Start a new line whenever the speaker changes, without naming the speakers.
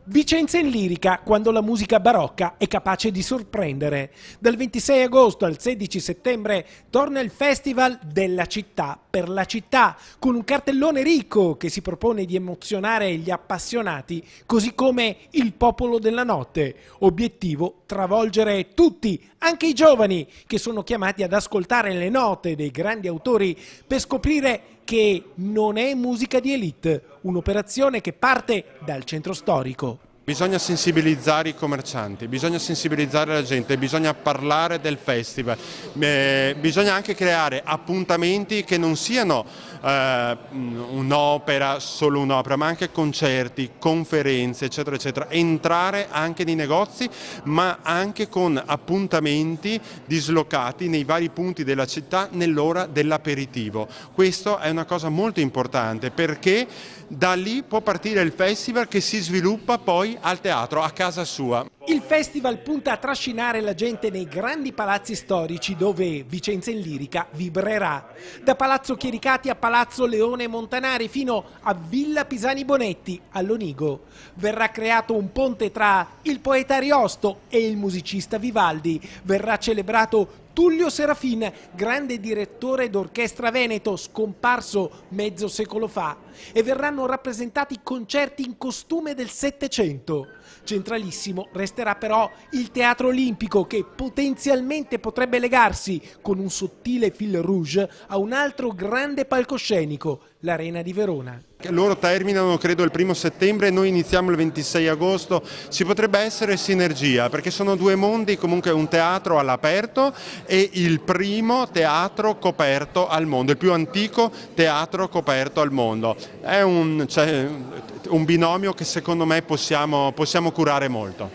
Vicenza in lirica, quando la musica barocca è capace di sorprendere. Dal 26 agosto al 16 settembre torna il Festival della città per la città, con un cartellone ricco che si propone di emozionare gli appassionati, così come il popolo della notte. Obiettivo: travolgere tutti, anche i giovani, che sono chiamati ad ascoltare le note dei grandi autori per scoprire che non è musica di elite, un'operazione che parte dal centro storico.
Bisogna sensibilizzare i commercianti, bisogna sensibilizzare la gente, bisogna parlare del festival, bisogna anche creare appuntamenti che non siano un'opera, solo un'opera, ma anche concerti, conferenze, eccetera, eccetera. Entrare anche nei negozi, ma anche con appuntamenti dislocati nei vari punti della città nell'ora dell'aperitivo. Questo è una cosa molto importante perché da lì può partire il festival che si sviluppa poi al teatro, a casa sua.
Il festival punta a trascinare la gente nei grandi palazzi storici dove Vicenza in lirica vibrerà. Da Palazzo Chiericati a Palazzo Leone Montanari fino a Villa Pisani Bonetti all'Onigo. Verrà creato un ponte tra il poeta Ariosto e il musicista Vivaldi. Verrà celebrato Tullio Serafin, grande direttore d'orchestra veneto, scomparso mezzo secolo fa, e verranno rappresentati concerti in costume del Settecento. Centralissimo resterà però il Teatro Olimpico, che potenzialmente potrebbe legarsi con un sottile fil rouge a un altro grande palcoscenico, l'Arena di Verona.
Loro terminano credo il 1° settembre e noi iniziamo il 26 agosto, ci potrebbe essere sinergia perché sono due mondi, comunque un teatro all'aperto e il primo teatro coperto al mondo, il più antico teatro coperto al mondo. È un binomio che secondo me possiamo curare molto.